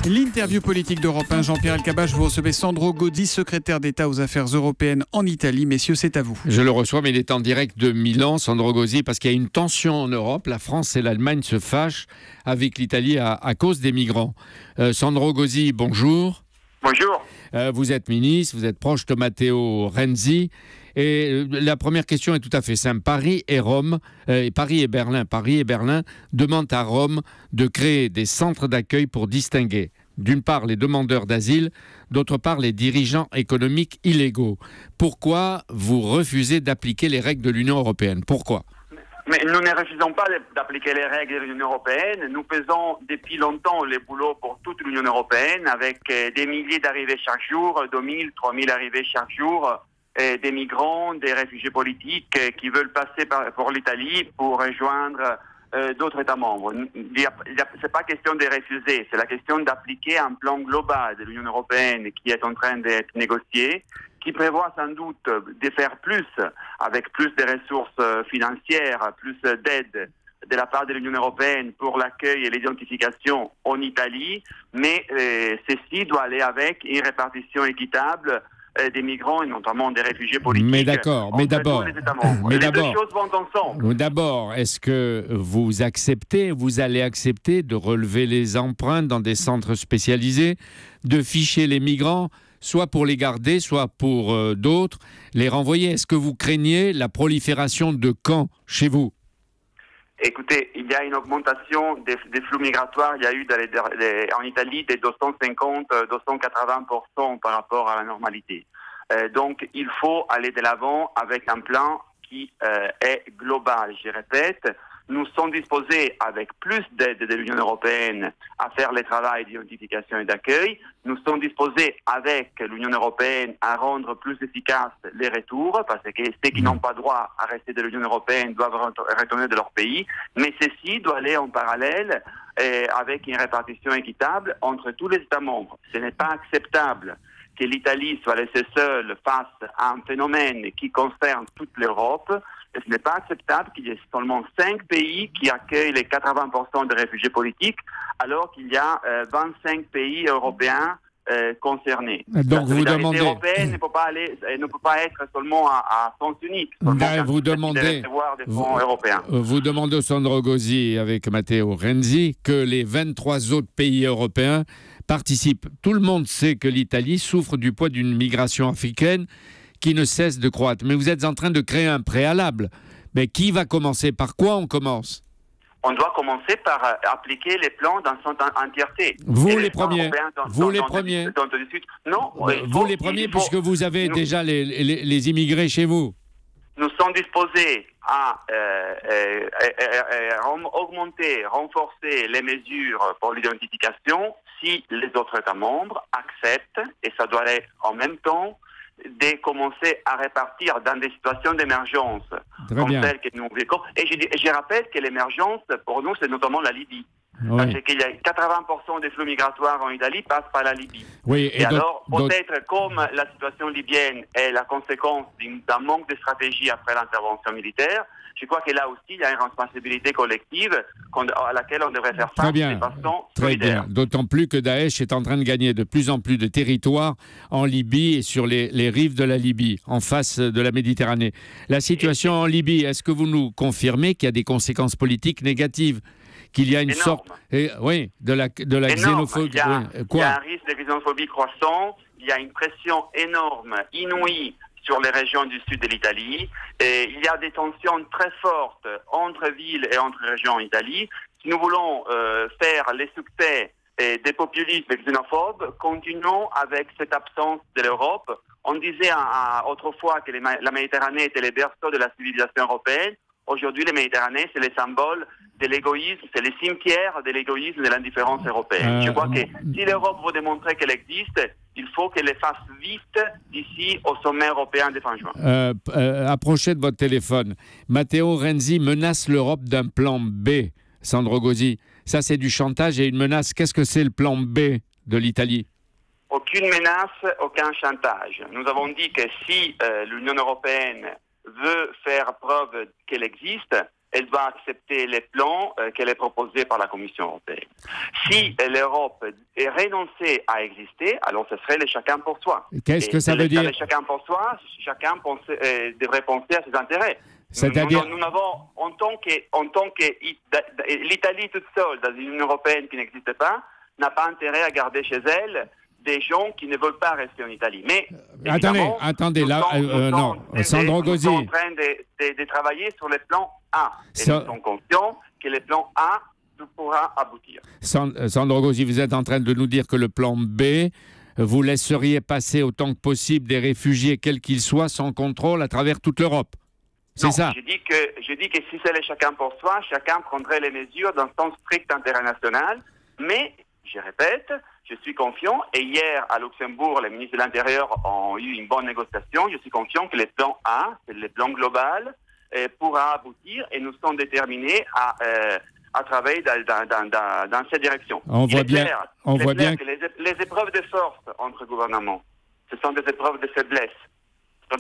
L'interview politique d'Europe 1, Jean-Pierre Elkabbach, vous recevez Sandro Gozi, secrétaire d'État aux affaires européennes en Italie. Messieurs, c'est à vous. Je le reçois, mais il est en direct de Milan, Sandro Gozi, parce qu'il y a une tension en Europe. La France et l'Allemagne se fâchent avec l'Italie à cause des migrants. Sandro Gozi, bonjour. Bonjour. Vous êtes ministre, vous êtes proche de Matteo Renzi. Et la première question est tout à fait simple. Paris et Berlin demandent à Rome de créer des centres d'accueil pour distinguer, d'une part, les demandeurs d'asile, d'autre part, les dirigeants économiques illégaux. Pourquoi vous refusez d'appliquer les règles de l'Union européenne? Pourquoi? Mais nous ne refusons pas d'appliquer les règles de l'Union européenne. Nous faisons depuis longtemps les boulots pour toute l'Union européenne avec des milliers d'arrivées chaque jour, 2000, 3000 arrivées chaque jour, des migrants, des réfugiés politiques qui veulent passer pour l'Italie pour rejoindre d'autres États membres. C'est pas question de refuser, c'est la question d'appliquer un plan global de l'Union européenne qui est en train d'être négocié, qui prévoit sans doute de faire plus, avec plus de ressources financières, plus d'aide de la part de l'Union européenne pour l'accueil et l'identification en Italie, mais ceci doit aller avec une répartition équitable des migrants et notamment des réfugiés politiques. Mais d'abord, les deux choses vont ensemble. D'abord, est-ce que vous allez accepter de relever les empreintes dans des centres spécialisés, de ficher les migrants, soit pour les garder, soit pour d'autres, les renvoyer? Est-ce que vous craignez la prolifération de camps chez vous? Écoutez, il y a une augmentation des flux migratoires. Il y a eu en Italie des 250-280% par rapport à la normalité. Donc, il faut aller de l'avant avec un plan qui est global. Je répète, nous sommes disposés, avec plus d'aide de l'Union européenne, à faire le travail d'identification et d'accueil. Nous sommes disposés, avec l'Union européenne, à rendre plus efficaces les retours, parce que ceux qui n'ont pas droit à rester de l'Union européenne doivent retourner de leur pays. Mais ceci doit aller en parallèle avec une répartition équitable entre tous les États membres. Ce n'est pas acceptable que l'Italie soit laissée seule face à un phénomène qui concerne toute l'Europe. Et ce n'est pas acceptable qu'il y ait seulement 5 pays qui accueillent les 80% des réfugiés politiques, alors qu'il y a 25 pays européens concernés. Donc vous demandez... La solidarité européenne ne peut pas être seulement à sens unique. Vous demandez Sandro Gozi avec Matteo Renzi que les 23 autres pays européens participent. Tout le monde sait que l'Italie souffre du poids d'une migration africaine qui ne cesse de croître. Mais vous êtes en train de créer un préalable. Mais qui va commencer? Par quoi on commence? On doit commencer par appliquer les plans dans son entièreté. Vous les premiers. Non. Vous les premiers, puisque vous avez déjà les immigrés chez vous. Nous sommes disposés à augmenter, renforcer les mesures pour l'identification si les autres États membres acceptent, et ça doit aller en même temps, de commencer à répartir dans des situations d'émergence comme celles que nous vivons. Et je rappelle que l'émergence, pour nous, c'est notamment la Libye. Oui. Parce qu'il y a 80% des flux migratoires en Italie passent par la Libye. Oui, et alors, peut-être comme la situation libyenne est la conséquence d'un manque de stratégie après l'intervention militaire, je crois que là aussi, il y a une responsabilité collective à laquelle on devrait faire face de façon solidaire. Très bien. D'autant plus que Daesh est en train de gagner de plus en plus de territoire en Libye et sur les rives de la Libye, en face de la Méditerranée. La situation en Libye, est-ce que vous nous confirmez qu'il y a des conséquences politiques négatives? Qu'il y a une sorte de la xénophobie. Il y a un risque de xénophobie croissant, il y a une pression énorme, inouïe sur les régions du sud de l'Italie. Et il y a des tensions très fortes entre villes et entre régions en Italie. Si nous voulons faire les succès des populismes xénophobes, continuons avec cette absence de l'Europe. On disait autrefois que la Méditerranée était le berceau de la civilisation européenne. Aujourd'hui, la Méditerranée, c'est le symbole de l'égoïsme, c'est le cimetière de l'égoïsme et de l'indifférence européenne. Je crois que si l'Europe veut démontrer qu'elle existe, il faut qu'elle le fasse vite d'ici au sommet européen de fin juin. Approchez de votre téléphone. Matteo Renzi menace l'Europe d'un plan B, Sandro Gozi. Ça, c'est du chantage et une menace. Qu'est-ce que c'est le plan B de l'Italie? Aucune menace, aucun chantage. Nous avons dit que si l'Union européenne veut faire preuve qu'elle existe, elle doit accepter les plans qu'elle est proposés par la Commission européenne. Si l'Europe est renoncée à exister, alors ce serait le chacun pour soi. Qu'est-ce que ça veut dire? Le chacun pour soi, chacun devrait penser à ses intérêts. C'est-à-dire, nous avons, en tant que l'Italie toute seule dans une Union européenne qui n'existe pas, n'a pas intérêt à garder chez elle des gens qui ne veulent pas rester en Italie. Mais attendez, là, non, Sandro Gozzi. Nous sommes en train de travailler sur le plan A. Et nous sommes conscients que le plan A pourra aboutir. Sandro Gozzi, vous êtes en train de nous dire que le plan B, vous laisseriez passer autant que possible des réfugiés, quels qu'ils soient, sans contrôle à travers toute l'Europe. C'est ça. Je dis que si c'est le chacun pour soi, chacun prendrait les mesures d'un sens strict international. Mais, je répète, je suis confiant. Et hier, à Luxembourg, les ministres de l'Intérieur ont eu une bonne négociation. Je suis confiant que le plan A, c'est le plan global, pourra aboutir. Et nous sommes déterminés à travailler dans cette direction. On voit bien que les épreuves de force entre gouvernements, ce sont des épreuves de faiblesse. Ça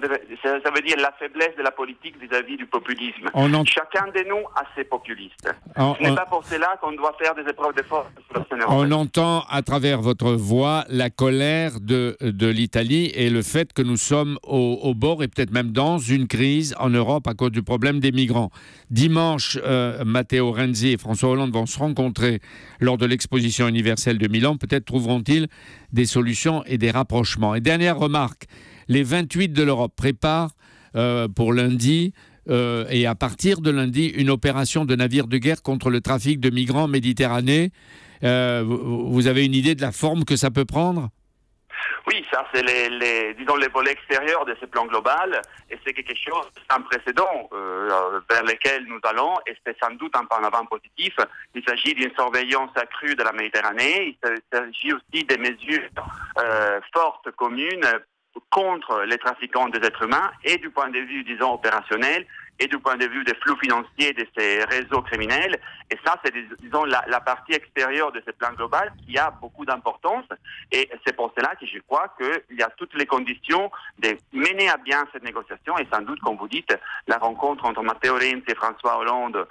veut dire la faiblesse de la politique vis-à-vis du populisme. Chacun de nous a ses populistes. Ce n'est pas pour cela qu'on doit faire des épreuves de force sur la scène européenne. On entend à travers votre voix la colère de l'Italie et le fait que nous sommes au bord et peut-être même dans une crise en Europe à cause du problème des migrants. Dimanche, Matteo Renzi et François Hollande vont se rencontrer lors de l'exposition universelle de Milan. Peut-être trouveront-ils des solutions et des rapprochements. Et dernière remarque, les 28 de l'Europe préparent pour lundi et à partir de lundi une opération de navires de guerre contre le trafic de migrants en Méditerranée. Vous avez une idée de la forme que ça peut prendre ? Oui, ça c'est les volets extérieurs de ce plan global et c'est quelque chose sans précédent vers lequel nous allons et c'est sans doute un pas en avant positif. Il s'agit d'une surveillance accrue de la Méditerranée, il s'agit aussi des mesures fortes communes contre les trafiquants des êtres humains et du point de vue, disons, opérationnel et du point de vue des flux financiers de ces réseaux criminels. Et ça, c'est, disons, la partie extérieure de ce plan global qui a beaucoup d'importance. Et c'est pour cela que je crois qu'il y a toutes les conditions de mener à bien cette négociation. Et sans doute, comme vous dites, la rencontre entre Matteo Renzi et François Hollande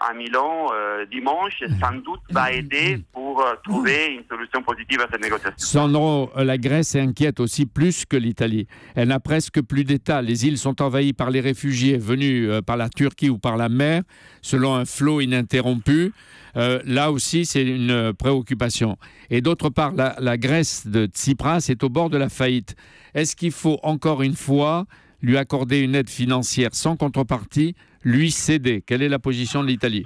à Milan dimanche, sans doute, va aider pour trouver une solution positive à cette négociation. Sandro, la Grèce inquiète aussi plus que l'Italie. Elle n'a presque plus d'État. Les îles sont envahies par les réfugiés venus par la Turquie ou par la mer, selon un flot ininterrompu. Là aussi, c'est une préoccupation. Et d'autre part, la Grèce de Tsipras est au bord de la faillite. Est-ce qu'il faut encore une fois lui accorder une aide financière sans contrepartie, lui céder? Quelle est la position de l'Italie?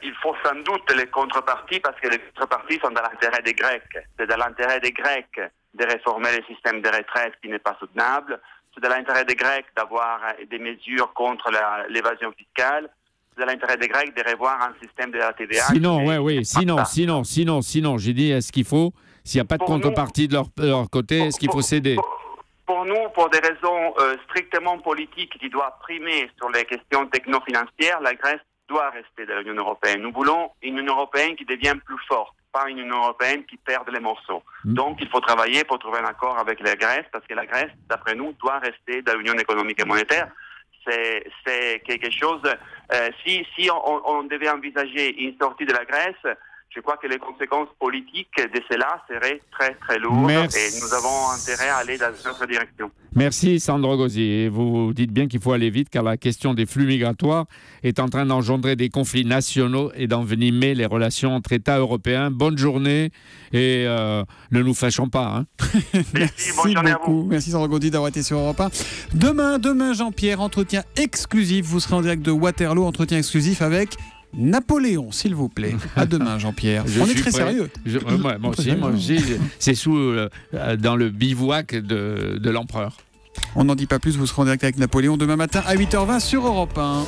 Il faut sans doute les contreparties parce que les contreparties sont dans l'intérêt des Grecs. C'est dans l'intérêt des Grecs de réformer le système de retraite qui n'est pas soutenable. C'est de l'intérêt des Grecs d'avoir des mesures contre l'évasion fiscale. C'est de l'intérêt des Grecs de revoir un système de la TVA. Sinon, j'ai dit, est-ce qu'il faut, s'il n'y a pas de contrepartie de leur côté, est-ce qu'il faut céder? Pour nous, pour des raisons strictement politiques qui doivent primer sur les questions techno-financières, la Grèce doit rester dans l'Union européenne. Nous voulons une Union européenne qui devienne plus forte, pas une Union européenne qui perde les morceaux. Donc, il faut travailler pour trouver un accord avec la Grèce, parce que la Grèce, d'après nous, doit rester dans l'Union économique et monétaire. C'est quelque chose... si on devait envisager une sortie de la Grèce, je crois que les conséquences politiques de cela seraient très très lourdes et nous avons intérêt à aller dans une autre direction. Merci Sandro Gozzi. Vous dites bien qu'il faut aller vite car la question des flux migratoires est en train d'engendrer des conflits nationaux et d'envenimer les relations entre États européens. Bonne journée et ne nous fâchons pas. Merci, bonne journée à vous. Merci Sandro Gozzi d'avoir été sur Europe 1. Demain Jean-Pierre, entretien exclusif. Vous serez en direct de Waterloo, entretien exclusif avec Napoléon, s'il vous plaît. À demain, Jean-Pierre. On est très sérieux. Moi aussi, c'est dans le bivouac de l'empereur. On n'en dit pas plus, vous serez en direct avec Napoléon demain matin à 8h20 sur Europe 1.